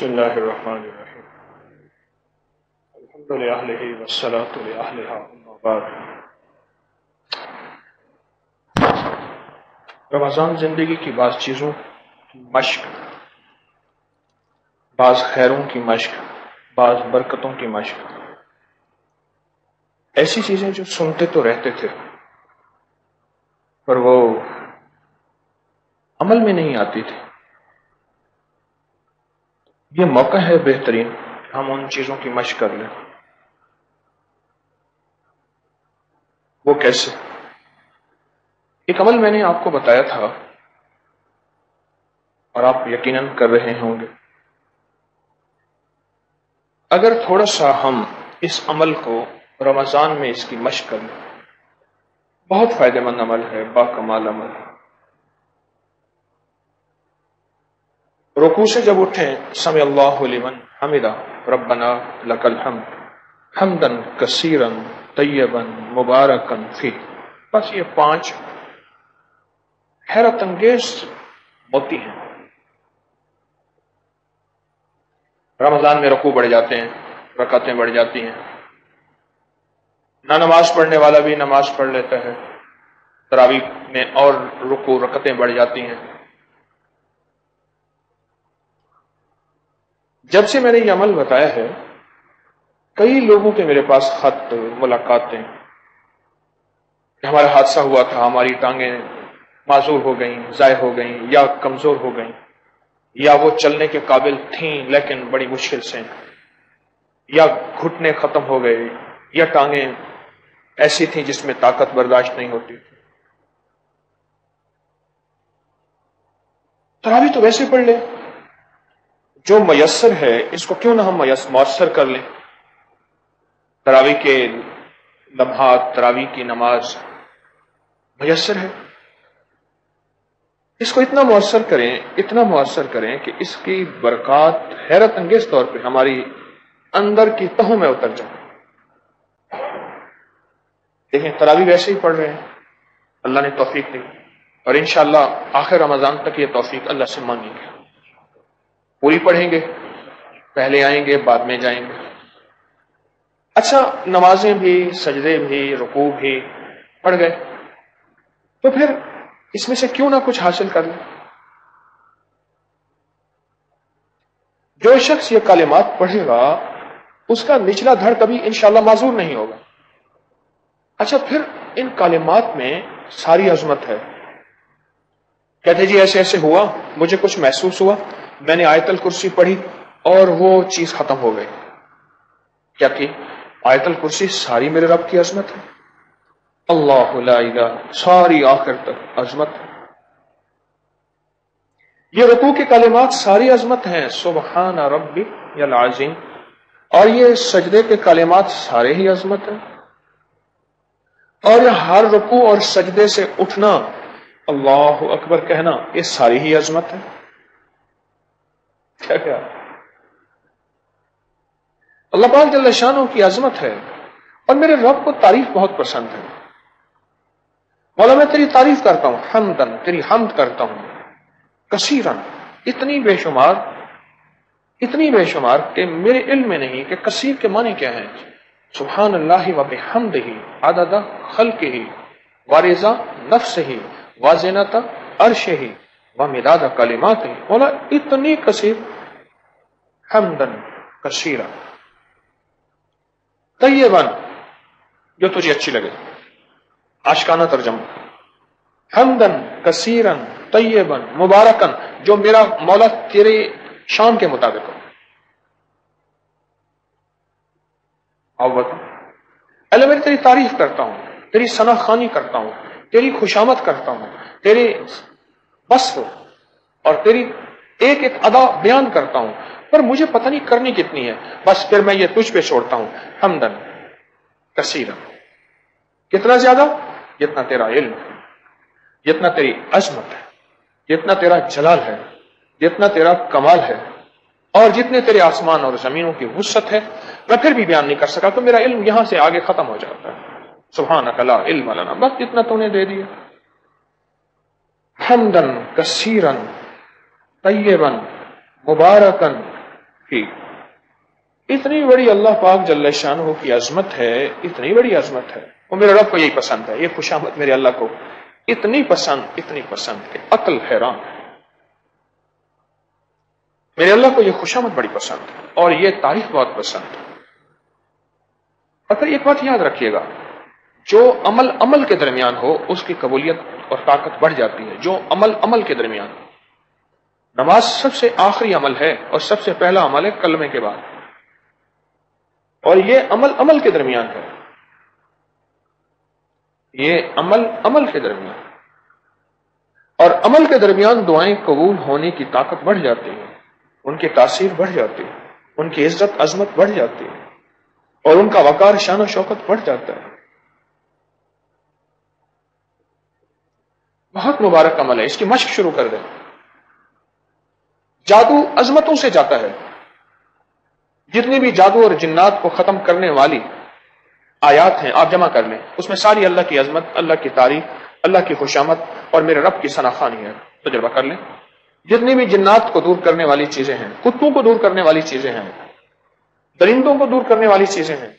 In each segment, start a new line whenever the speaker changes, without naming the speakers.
بسم اللہ الرحمن الرحیم الحمد للہ والصلاة لأہلہا اما بعد۔ رمضان زندگی کی بعض چیزوں کی مشق، بعض خیروں کی مشق، بعض برکتوں کی مشق، ایسی چیزیں جو سنتے تو رہتے تھے پر وہ عمل میں نہیں آتی تھی۔ یہ موقع ہے بہترین کہ ہم ان چیزوں کی مشق کر لیں۔ وہ کیسے؟ ایک عمل میں نے آپ کو بتایا تھا اور آپ یقیناً کر رہے ہوں گے۔ اگر تھوڑا سا ہم اس عمل کو رمضان میں اس کی مشق کر لیں، بہت فائدہ مند عمل ہے، باکمال عمل ہے۔ رکوع سے جب اٹھیں، سمع اللہ لمن حمدہ ربنا لک الحمد حمدا کثیرا طیبا مبارکا فیہ، بس یہ 5 حیرت انگیز ہوتی ہیں۔ رمضان میں رکوع بڑھ جاتے ہیں، رکعتیں بڑھ جاتی ہیں، نہ نماز پڑھنے والا بھی نماز پڑھ لیتا ہے، تراویح میں اور رکوع رکعتیں بڑھ جاتی ہیں۔ جب سے میں نے یہ عمل بتایا ہے، کئی لوگوں کے میرے پاس خط، ملاقاتیں، کہ ہمارا حادثہ ہوا تھا، ہماری ٹانگیں معذور ہو گئیں، ضائع ہو گئیں یا کمزور ہو گئیں، یا وہ چلنے کے قابل تھیں لیکن بڑی مشکل سے، یا گھٹنے ختم ہو گئے، یا ٹانگیں ایسی تھیں جس میں طاقت برداشت نہیں ہوتی تھی۔ تراویح تو ویسے پڑھ لیں، جو میسر ہے اس کو کیوں نہ ہم مؤثر کر لیں۔ تراویح کے لمحات، تراویح کی نماز میسر ہے، اس کو اتنا مؤثر کریں کہ اس کی برکات حیرت انگیز طور پہ ہماری اندر کی تہوں میں اتر جائیں۔ دیکھیں، تراویح ویسے ہی پڑھ رہے ہیں، اللہ نے توفیق دی، اور انشاءاللہ آخر رمضان تک یہ توفیق اللہ سے مانگیں گے، پوری پڑھیں گے، پہلے آئیں گے بعد میں جائیں گے۔ اچھا، نمازیں بھی، سجدے بھی، رکوع بھی پڑھ گئے، تو پھر اس میں سے کیوں نہ کچھ حاصل کر لیں۔ جو شخص یہ کلمات پڑھے گا اس کا نچلا دھڑ کبھی انشاءاللہ معذور نہیں ہوگا۔ اچھا، پھر ان کلمات میں ساری عظمت ہے۔ کہتے جی ایسے ایسے ہوا، مجھے کچھ محسوس ہوا، میں نے آیت الکرسی پڑھی اور وہ چیز ختم ہو گئی۔ کیا کہ آیت الکرسی ساری میرے رب کی عظمت ہے، اللہ لا الہ، ساری آخر تک عظمت ہے۔ یہ رکوع کے کلمات ساری عظمت ہیں، سبحان ربی العظیم، اور یہ سجدے کے کلمات سارے ہی عظمت ہیں، اور ہر رکوع اور سجدے سے اٹھنا، اللہ اکبر کہنا، یہ ساری ہی عظمت ہے۔ کیا اللہ پاک جل شانہ کی عظمت ہے، اور میرے رب کو تعریف بہت پسند ہے۔ مولا میں تیری تعریف کرتا ہوں، حمدن، تیری حمد کرتا ہوں، کثیرن، اتنی بے شمار کہ میرے علم میں نہیں کہ کثیر کے معنی کیا ہیں۔ سبحان اللہ و بحمدہ عدد خلقہ ورضا نفسہ وزنۃ عرشہ ومداد کلماتہ، مولا اتنی کثیر، حمدن کثیرا، طیباً، جو تجھے اچھی لگے، عاشقانہ ترجمہ، حمدن کثیرن طیباً مبارکن، جو میرا مولا تیرے شان کے مطابق ہو۔ اللہ میں تیری تعریف کرتا ہوں، تیری ثنا خوانی کرتا ہوں، تیری خوشامد کرتا ہوں، تیرے وصف اور تیری ایک ایک ادا بیان کرتا ہوں، پر مجھے پتہ نہیں کرنی کتنی ہے، بس پھر میں یہ تجھ پہ چھوڑتا ہوں۔ حمدن کثیرا، کتنا زیادہ؟ جتنا تیرا علم ہے، جتنا تیری عظمت ہے، جتنا تیرا جلال ہے، جتنا تیرا کمال ہے، اور جتنے تیرے آسمان اور زمینوں کی وسعت ہے، میں پھر بھی بیان نہیں کر سکا، تو میرا علم یہاں سے آگے ختم ہو جاتا ہے۔ سبحانک لا علم لنا، بس اتنا تو نے دے دیا۔ حمدن کثیرا طیبا مبارکا کی اتنی بڑی اللہ پاک جل شانہ کی عظمت ہے، اتنی بڑی عظمت ہے، وہ میرے رب کو یہی پسند ہے، یہ خوشامد میرے اللہ کو اتنی پسند کہ عقل حیران ہے۔ میرے اللہ کو یہ خوشامد بڑی پسند ہے اور یہ تعریف بہت پسند ہے۔ اور پھر ایک بات یاد رکھیے گا، جو عمل کے درمیان ہو اس کی قبولیت اور طاقت بڑھ جاتی ہے۔ جو عمل کے درمیان، نماز سب سے آخری عمل ہے اور سب سے پہلا عمل ہے کلمے کے بعد، اور یہ عمل کے درمیان ہے، یہ عمل کے درمیان، اور عمل کے درمیان دعائیں قبول ہونے کی طاقت بڑھ جاتی ہے، ان کی تاثیر بڑھ جاتی ہے، ان کی عزت عظمت بڑھ جاتی ہے، اور ان کا وقار شان و شوکت بڑھ جاتا ہے۔ بہت مبارک عمل ہے، اس کی مشق شروع کر دیں۔ جادو عظمتوں سے جاتا ہے، جتنی بھی جادو اور جنات کو ختم کرنے والی آیات ہیں آپ جمع کر لیں، اس میں ساری اللہ کی عظمت، اللہ کی تعریف، اللہ کی خوشامد اور میرے رب کی ثناخوانی ہے، تجربہ کر لیں۔ جتنی بھی جنات کو دور کرنے والی چیزیں ہیں، کتوں کو دور کرنے والی چیزیں ہیں، درندوں کو دور کرنے والی چیزیں ہیں،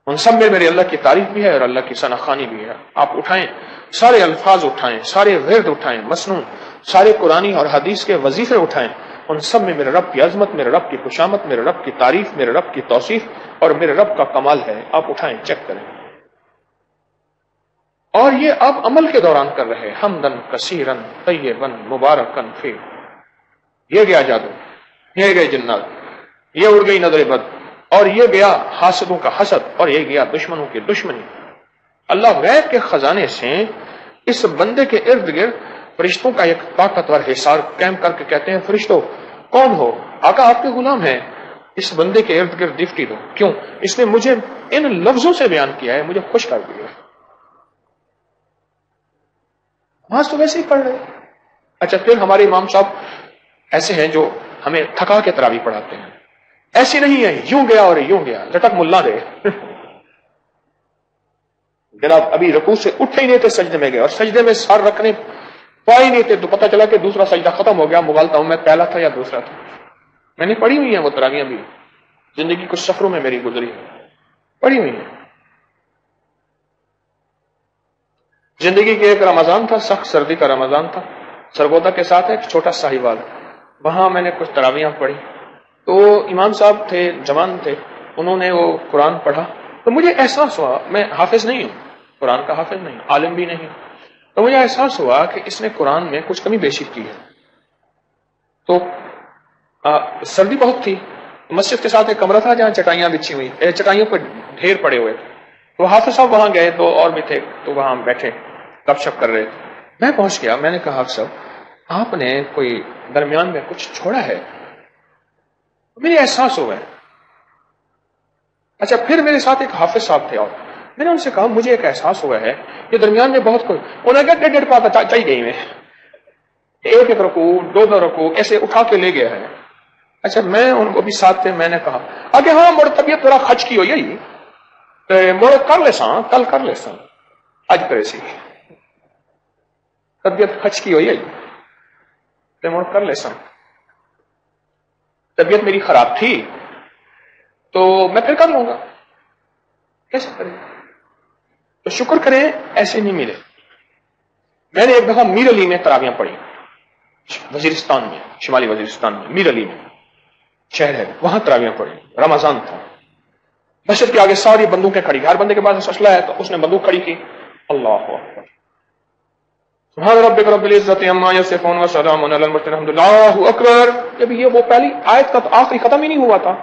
ان سب میں میرے اللہ کی تعریف بھی ہے اور اللہ کی ثناخوانی بھی ہے۔ آپ اٹھائیں، سارے الفاظ اٹھائیں، سارے ورد اٹھائیں، مسنون سارے قرآنی اور حدیث کے وظیفے اٹھائیں، ان سب میں میرے رب کی عظمت، میرے رب کی خوشامد، میرے رب کی تعریف، میرے رب کی توصیف اور میرے رب کا کمال ہے۔ آپ اٹھائیں، چیک کریں۔ اور یہ آپ عمل کے دوران کر رہے، حمدن کثیرن طیبن مبارکن فی، یہ گیا جادو، یہ گئے جنات، یہ اڑ گئی نظر بد، اور یہ گیا حاسدوں کا حسد، اور یہ گیا دشمنوں کی دشمنی۔ اللہ غیب کے خزانے سے اس بندے کے ارد گرد فرشتوں کا ایک طاقتور حصار قائم کر کے کہتے ہیں، فرشتوں کون ہو؟ آقا آپ کے غلام ہیں، اس بندے کے ارد گرد ڈفٹی دو۔ کیوں؟ اس نے مجھے ان لفظوں سے بیان کیا ہے، مجھے خوش کر دیا۔ نماز تو ویسے ہی پڑھ رہے۔ اچھا، پھر ہمارے امام صاحب ایسے ہیں جو ہمیں تھکا کے تراویح پڑھاتے ہیں، ایسی نہیں ہے یوں گیا اور یوں گیا، لٹک ملا دے۔ جناب ابھی رکوع سے اٹھے ہی نہیں تھے، سجدے میں گئے، اور سجدے میں سر رکھنے پائے نہیں تھے تو پتہ چلا کہ دوسرا سجدہ ختم ہو گیا۔ مغالتا ہوں میں پہلا تھا یا دوسرا تھا۔ میں نے پڑھی ہوئی ہیں وہ تراویحیں بھی، زندگی کچھ سفروں میں میری گزری ہے، پڑھی ہوئی ہیں۔ زندگی کے ایک رمضان تھا، سخت سردی کا رمضان تھا، سرگودا کے ساتھ ایک چھوٹا ساہیوال، وہاں میں نے کچھ تراویحیں پڑھی، تو امام صاحب تھے، جوان تھے، انہوں نے وہ قرآن پڑھا تو مجھے احساس ہوا، میں حافظ نہیں ہوں، قرآن کا حافظ نہیں، عالم بھی نہیں، تو مجھے احساس ہوا کہ اس نے قرآن میں کچھ کمی بیشی کی ہے۔ تو سردی بہت تھی، مسجد کے ساتھ ایک کمرہ تھا جہاں چٹائیاں بچھی ہوئی، چٹائیوں پر ڈھیر پڑے ہوئے تھے، تو حافظ صاحب وہاں گئے، تو اور بھی تھے، تو وہاں بیٹھے گپ شپ کر رہے تھے۔ میں پہنچ گیا، میں نے کہا حافظ صاحب آپ نے کوئی درمیان میں کچھ چھوڑا ہے؟ میرے احساس ہوا ہے۔ اچھا، پھر میرے ساتھ ایک حافظ صاحب تھے، اور میں نے ان سے کہا مجھے ایک احساس ہوا ہے یہ درمیان میں بہت کوئی، انہوں نے کہا ڈیڑھ پاتا چاہیے گئی میں، ایک رکوع دو رکوع ایسے اٹھا کے لے گیا ہے۔ اچھا، میں ان کو بھی ساتھ تھے، میں نے کہا آگے ہاں مڑ طبیعت تھوڑا خچ کی ہوئی مڑ کر لے سا، کل کر لے سا، اج کرے سی طبیعت خچ کی ہوئی مڑ کر لے سا، طبیعت میری خراب تھی تو میں پھر کر لوں گا، کیسے کریں؟ تو شکر کریں ایسے نہیں ملے۔ میں نے ایک دفعہ میر علی میں تراویحیں پڑھی، وزیرستان میں، شمالی وزیرستان میں میر علی میں شہر ہے، وہاں تراویحیں پڑھی، رمضان تھا، مسجد کے آگے ساری بندوقیں کھڑی، ہر بندے کے پاس اسلحہ ہے تو اس نے بندوق کھڑی کی، اللہ اکبر، سبحان ربک رب العزت عما یصفون وسلام علی المرسلین الحمد للہ، اللہ اکبر۔ جب یہ وہ پہلی آیت کا تو آخری ختم ہی نہیں ہوا تھا،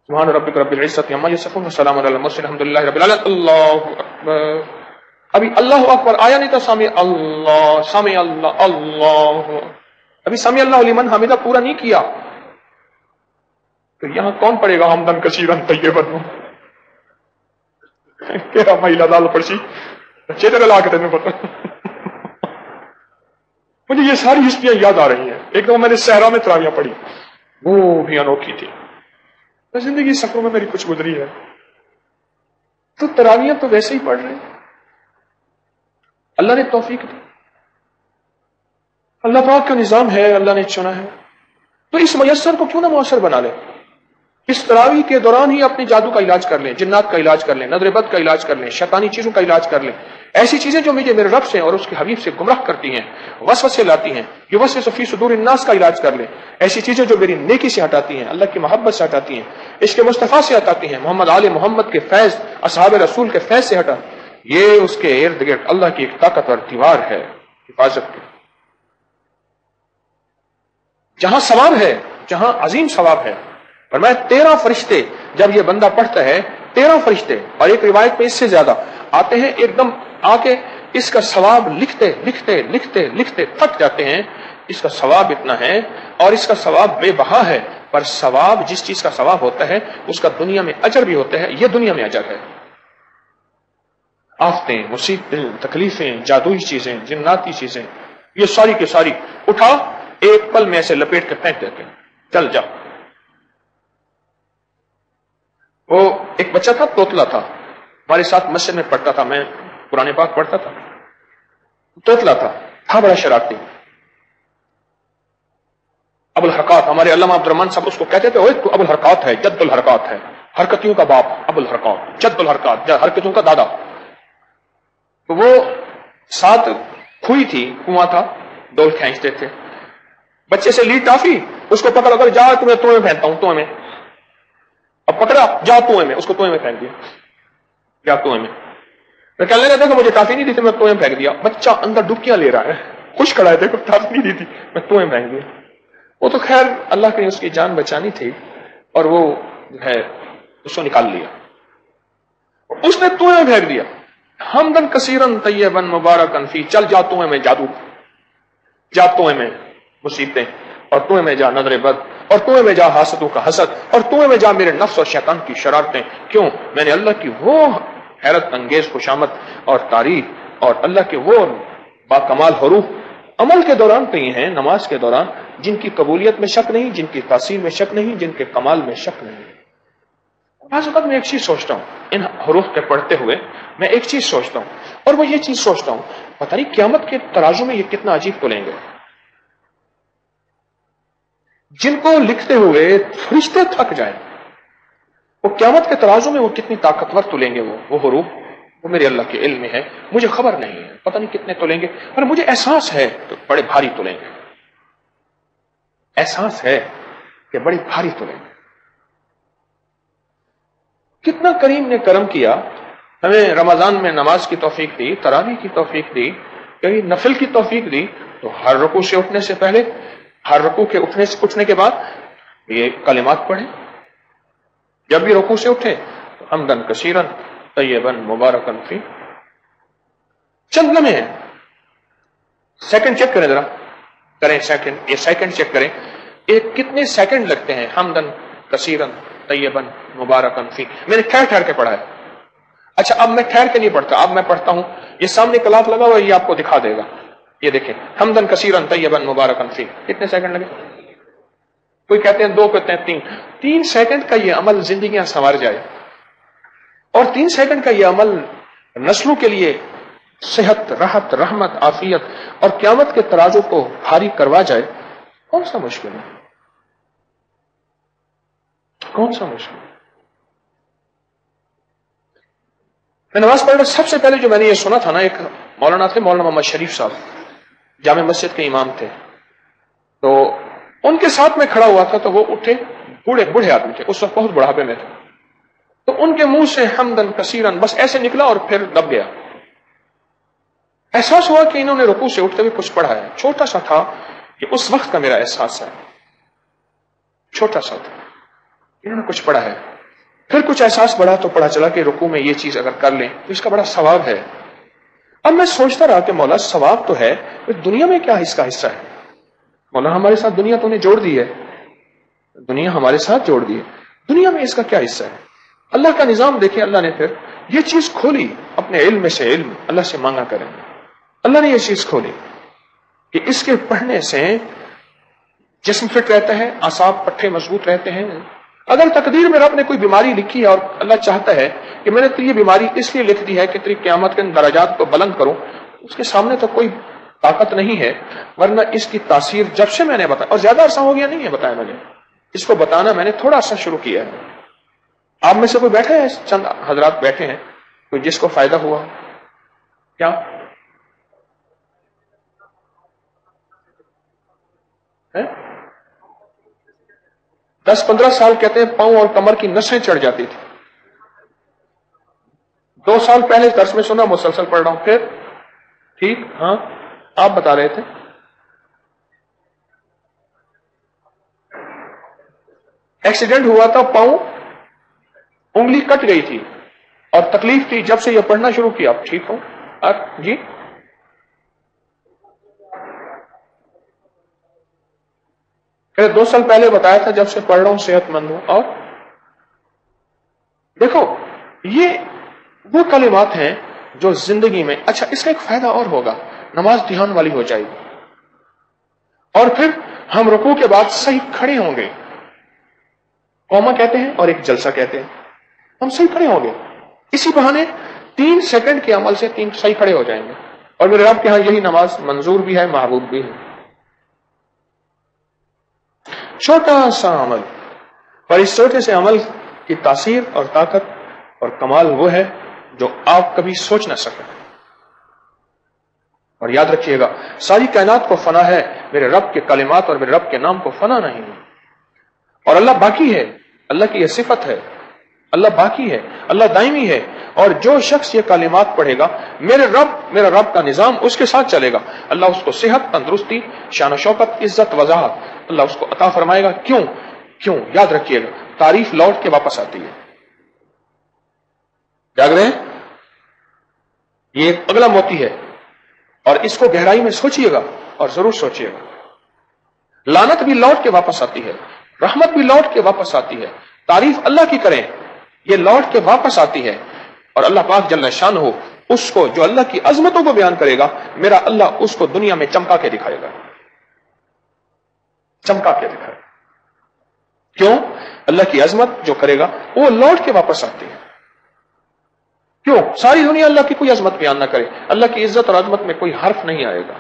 سبحان ربک رب العزت عما یصفون وسلام علی المرسلین الحمد للہ رب العالمین، اللہ اکبر، ابھی اللہ اکبر آیا نہیں تھا، سامع اللہ، سامع اللہ، اللہ، ابھی سامع اللہ لمن حمدہ پورا نہیں کیا، تو یہاں کون پڑے گا حمدن کثیرن طیبن، کیا مہیلا دال پڑسی چیتر لا کے تمہیں پتا۔ مجھے یہ ساری ہسٹریاں یاد آ رہی ہیں۔ ایک دفعہ میں نے صحرا میں تراویحیں پڑھی، وہ بھی انوکھی تھی۔ زندگی سفروں میں میری کچھ گزری ہے، تو تراویحیں تو ویسے ہی پڑھ رہے ہیں، اللہ نے توفیق دی، اللہ پاک کا نظام ہے، اللہ نے چنا ہے۔ تو اس میسر کو کیوں نہ مؤثر بنا لے؟ اس تراویح کے دوران ہی اپنے جادو کا علاج کر لیں، جنات کا علاج کر لیں، نظر بد کا علاج کر لیں، شیطانی چیزوں کا علاج کر لیں، ایسی چیزیں جو مجھے میرے رب سے اور اس کے حبیب سے گمراہ کرتی ہیں، وسوسے لاتی ہیں، یہ وسوسہ فی صدور الناس کا علاج کر لیں، ایسی چیزیں جو میری نیکی سے ہٹاتی ہیں، اللہ کی محبت سے ہٹاتی ہیں، عشق مصطفیٰ سے ہٹاتی ہیں، محمد آل محمد کے فیض، اصحاب رسول کے فیض سے ہٹا، یہ اس کے ارد گرد اللہ کی ایک طاقتور دیوار ہے حفاظت کی، جہاں ثواب ہے، جہاں عظیم ثواب ہے۔ فرمایا 13 فرشتے جب یہ بندہ پڑھتا ہے، 13 فرشتے، اور ایک روایت میں اس سے زیادہ آتے ہیں، ایک دم آ کے اس کا ثواب لکھتے لکھتے لکھتے لکھتے تھک جاتے ہیں۔ اس کا ثواب اتنا ہے اور اس کا ثواب بے بہا ہے، پر ثواب جس چیز کا ثواب ہوتا ہے اس کا دنیا میں اجر بھی ہوتا ہے، یہ دنیا میں اجر ہے۔ آفتیں، مصیبتیں، تکلیفیں، جادوئی چیزیں، جناتی چیزیں، یہ ساری کی ساری اٹھا ایک پل میں ایسے لپیٹ کے پھینک دیتے ہیں، چل جا۔ وہ ایک بچہ تھا، توتلا تھا، ہمارے ساتھ مسجد میں پڑھتا تھا، میں قرآن پاک پڑھتا تھا، توتلا تھا بڑا شرارتی۔ ابو الحرکات، ہمارے علامہ عبد الرحمن صاحب اس کو کہتے تھے، اوے تو ابو الحرکات ہے، جد الحرکات ہے، حرکتیوں کا باپ ابو الحرکات، جد الحرکات، حرکتوں کا دادا۔ تو وہ ساتھ کھوئی تھی، کنواں تھا، ڈول کھینچتے تھے، بچے سے لی ٹافی، اس کو پکڑ کر جا تمہیں توئے میں پھینکتا ہوں، توئے میں، اب پکڑا جا توئے میں، اس کو توئے میں پھینک دیا، جا توئے میں۔ میں کہنے لگا کہ مجھے ٹافی نہیں دی تھی، میں توئے میں پھینک دیا۔ بچہ اندر ڈبکیاں لے رہا ہے، خوش کھڑا ہے، دیکھو ٹافی نہیں دی تھی، میں توئے میں پھینک دیا۔ وہ تو خیر اللہ نے اس کی جان بچانی تھی اور وہ جو ہے اس کو نکال لیا، اس نے توئے میں پھینک دیا۔ حمدن کثیرن طیبن مبارکن فی، چل جا توئے میں جادو، جا توئے میں مصیبتیں، اور توئے میں جا نظر بد، اور توئے میں جا حاسدوں کا حسد، اور توئے میں جا میرے نفس اور شیطان کی شرارتیں۔ کیوں؟ میں نے اللہ کی وہ حیرت انگیز خوشامد اور تعریف اور اللہ کے وہ باکمال حروف عمل کے دوران کہی ہیں، نماز کے دوران، جن کی قبولیت میں شک نہیں، جن کی تاثیر میں شک نہیں، جن کے کمال میں شک نہیں۔ بعض اوقات میں ایک چیز سوچتا ہوں ان حروف کے پڑھتے ہوئے، میں ایک چیز سوچتا ہوں، اور وہ یہ چیز سوچتا ہوں، پتہ نہیں قیامت کے ترازو میں یہ کتنا عجیب تلیں گے۔ جن کو لکھتے ہوئے فرشتے تھک جائیں، وہ قیامت کے ترازو میں وہ کتنی طاقتور تلیں گے، وہ حروف، وہ میرے اللہ کے علم میں ہے، مجھے خبر نہیں ہے، پتہ نہیں کتنے تلیں گے، اور مجھے احساس ہے کہ بڑے بھاری تلیں گے، احساس ہے کہ بڑی بھاری تلیں گے۔ کتنا کریم نے کرم کیا، ہمیں رمضان میں نماز کی توفیق دی، تراویح کی توفیق دی، کئی نفل کی توفیق دی، تو ہر رکوع سے اٹھنے سے پہلے، ہر رکوع کے اٹھنے کے بعد یہ کلمات پڑھیں، جب بھی رکوع سے اٹھے تو حمدن کثیرن طیبن مبارکن فی، چند لمحے ہیں، سیکنڈ چیک کریں، ذرا کریں سیکنڈ، یہ سیکنڈ چیک کریں، ایک کتنے سیکنڈ لگتے ہیں حمدن کثیرن طیبن مبارکن فی۔ میں نے ٹھہر ٹھہر کے پڑھا ہے۔ اچھا اب میں ٹھہر کے نہیں پڑھتا، اب میں پڑھتا ہوں، یہ سامنے کلاف لگا ہوا ہے، یہ آپ کو دکھا دے گا، یہ دیکھیں، حمدن کثیرن طیبن مبارکن فی، کتنے سیکنڈ لگے؟ کوئی کہتے ہیں 2، کہتے ہیں 3 سیکنڈ کا یہ عمل زندگیاں سنوار جائے، اور 3 سیکنڈ کا یہ عمل نسلوں کے لیے صحت، راحت، رحمت، عافیت اور قیامت کے ترازو کو بھاری کروا جائے، کون سا مشکل ہے؟ کون سا مشکل؟ میں نماز پڑھ رہا، سب سے پہلے جو میں نے یہ سنا تھا نا، ایک مولانا تھے، مولانا محمد شریف صاحب، جامع مسجد کے امام تھے، تو ان کے ساتھ میں کھڑا ہوا تھا، تو وہ اٹھے، بوڑھے آدمی تھے، اس وقت بہت بڑھاپے میں تھے، تو ان کے منہ سے حمدن کثیرن بس ایسے نکلا اور پھر دب گیا۔ احساس ہوا کہ انہوں نے رکوع سے اٹھتے ہوئے کچھ پڑھا ہے، چھوٹا سا تھا، کہ اس وقت کا میرا احساس ہے، چھوٹا سا تھا، انہوں نے کچھ پڑھا ہے۔ پھر کچھ احساس بڑھا تو پڑھا چلا کہ رکوع میں یہ چیز اگر کر لیں تو اس کا بڑا ثواب ہے۔ اب میں سوچتا رہا کہ مولا ثواب تو ہے، دنیا میں کیا اس کا حصہ ہے؟ مولا ہمارے ساتھ دنیا تو نے جوڑ دی ہے، دنیا ہمارے ساتھ جوڑ دی ہے، دنیا میں اس کا کیا حصہ ہے؟ اللہ کا نظام دیکھیں، اللہ نے پھر یہ چیز کھولی، اپنے علم میں سے علم اللہ سے مانگا کریں، اللہ نے یہ چیز کھولی کہ اس کے پڑھنے سے جسم فٹ رہتا ہے، اعصاب پٹھے مضبوط رہتے ہیں۔ اگر تقدیر میں رب نے کوئی بیماری لکھی ہے اور اللہ چاہتا ہے کہ میں نے تو یہ بیماری اس لیے لکھ دی ہے کہ تیری قیامت کے درجات کو بلند کروں، اس کے سامنے تو کوئی طاقت نہیں ہے، ورنہ اس کی تاثیر جب سے میں نے بتایا، اور زیادہ عرصہ ہو گیا نہیں ہے بتایا میں نے، اس کو بتانا میں نے تھوڑا عرصہ شروع کیا ہے. آپ میں سے کوئی بیٹھے ہیں، چند حضرات بیٹھے ہیں کوئی جس کو فائدہ ہوا؟ کیا 10-15 سال کہتے ہیں پاؤں اور کمر کی نسیں چڑھ جاتی تھی. 2 سال پہلے درس میں سنا، مسلسل پڑھ رہا ہوں. پھر ٹھیک؟ ہاں آپ بتا رہے تھے ایکسیڈنٹ ہوا تھا، پاؤں انگلی کٹ گئی تھی اور تکلیف تھی، جب سے یہ پڑھنا شروع کیا آپ ٹھیک ہو. جی کہ 2 سال پہلے بتایا تھا، جب سے پڑھ رہا ہوں صحت مند ہوں. اور دیکھو یہ وہ کلمات ہیں جو زندگی میں، اچھا اس کا ایک فائدہ اور ہوگا، نماز دھیان والی ہو جائے گی، اور پھر ہم رکوع کے بعد صحیح کھڑے ہوں گے. قوما کہتے ہیں اور ایک جلسہ کہتے ہیں، ہم صحیح کھڑے ہوں گے. اسی بہانے 3 سیکنڈ کے عمل سے 3 صحیح کھڑے ہو جائیں گے، اور میرے رب کے ہاں یہی نماز منظور بھی ہے، محبوب بھی ہے. چھوٹا سا عمل، اور اس چھوٹے سے عمل کی تاثیر اور طاقت اور کمال وہ ہے جو آپ کبھی سوچ نہ سکیں. اور یاد رکھیے گا، ساری کائنات کو فنا ہے، میرے رب کے کلمات اور میرے رب کے نام کو فنا نہیں ہے. اور اللہ باقی ہے، اللہ کی یہ صفت ہے، اللہ باقی ہے، اللہ دائمی ہے. اور جو شخص یہ کلمات پڑھے گا، میرا رب کا نظام اس کے ساتھ چلے گا. اللہ اس کو صحت، تندرستی، شان و شوکت، عزت، وضاحت اللہ اس کو عطا فرمائے گا. کیوں یاد رکھیے گا، تعریف لوٹ کے واپس آتی ہے. جاگ رہے ہیں؟ یہ ایک اگلا موتی ہے، اور اس کو گہرائی میں سوچئے گا، اور ضرور سوچئے گا. لعنت بھی لوٹ کے واپس آتی ہے، رحمت بھی لوٹ کے واپس آتی ہے. تعریف اللہ کی کریں، یہ لوٹ کے واپس آتی ہے. اور اللہ پاک جل شان ہو، اس کو جو اللہ کی عظمتوں کو بیان کرے گا، میرا اللہ اس کو دنیا میں چمکا کے دکھائے گا، چمکا کے دکھائے گا. کیوں؟ اللہ کی عظمت جو کرے گا وہ لوٹ کے واپس آتی ہے. کیوں؟ ساری دنیا اللہ کی کوئی عظمت بیان نہ کرے، اللہ کی عزت اور عظمت میں کوئی حرف نہیں آئے گا،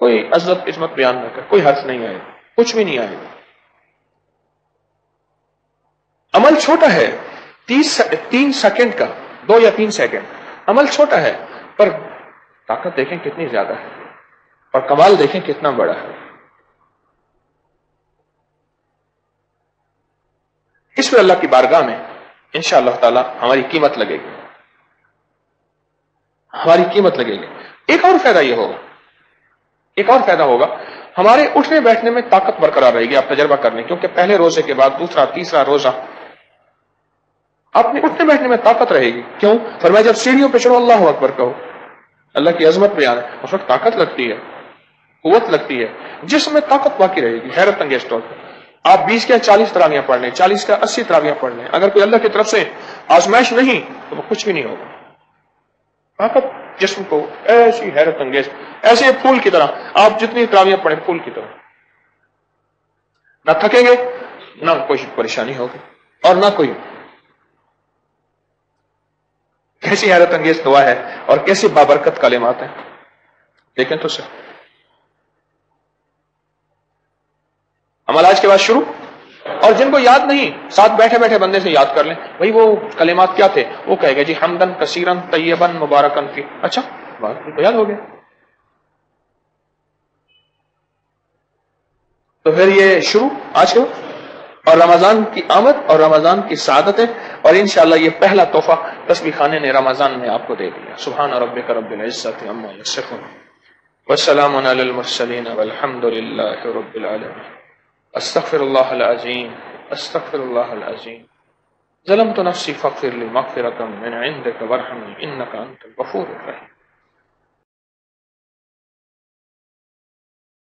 کوئی عظمت بیان نہ کرے، کوئی حرف نہیں آئے گا، کچھ بھی نہیں آئے گا. عمل چھوٹا ہے، 3 سیکنڈ کا، 2 یا 3 سیکنڈ عمل چھوٹا ہے، پر طاقت دیکھیں کتنی زیادہ ہے، اور کمال دیکھیں کتنا بڑا ہے. اس میں اللہ کی بارگاہ میں انشاءاللہ تعالی ہماری قیمت لگے گی، ہماری قیمت لگے گی. ایک اور فائدہ ہوگا، ہمارے اٹھنے بیٹھنے میں طاقت برقرار رہے گی. آپ تجربہ کر لیں، کیونکہ پہلے روزے کے بعد دوسرا تیسرا روزہ اپنے اٹھنے بیٹھنے میں طاقت رہے گی. کیوں؟ فرمایا جب سیڑھیوں پہ چڑھو اللہ اکبر کہو، اللہ کی عظمت بیان ہے، اس وقت طاقت لگتی ہے، قوت لگتی ہے، جسم میں طاقت باقی رہے گی. حیرت انگیز طور پر آپ 20 کا 40 تراویاں پڑھ لیں، 40 کا 80 تراویاں پڑھ لیں، اگر کوئی اللہ کی طرف سے آزمائش نہیں تو وہ کچھ بھی نہیں ہوگا. طاقت جسم کو ایسی حیرت انگیز، ایسے پھول کی طرح آپ جتنی تراویاں پڑھیں پھول کی طرح، نہ تھکیں گے، نہ کوئی پریشانی ہوگی، اور نہ کوئی. کیسی حیرت انگیز دعا ہے، اور کیسی بابرکت کلمات ہیں. دیکھیں تو سر، عمل آج کے بعد شروع. اور جن کو یاد نہیں، ساتھ بیٹھے بیٹھے بندے سے یاد کر لیں، بھائی وہ کلمات کیا تھے، وہ کہے گا جی حمدن کثیرن طیبن مبارکن فی. اچھا بات تو یاد ہو گیا. تو پھر یہ شروع آج کے، اور رمضان کی آمد اور رمضان کی سعادتیں، اور انشاءاللہ یہ پہلا تحفہ تسبیح خانے نے رمضان میں آپ کو دے دیا. سبحان ربک رب العزت عما یصفون والسلام علی المرسلین والحمد للہ رب العالمین. استغفر اللہ العظیم، استغفر اللہ العظیم. ظلمت نفسی فاغفر لی مغفرۃ من عندک وارحمنی انک انت الغفور الرحیم.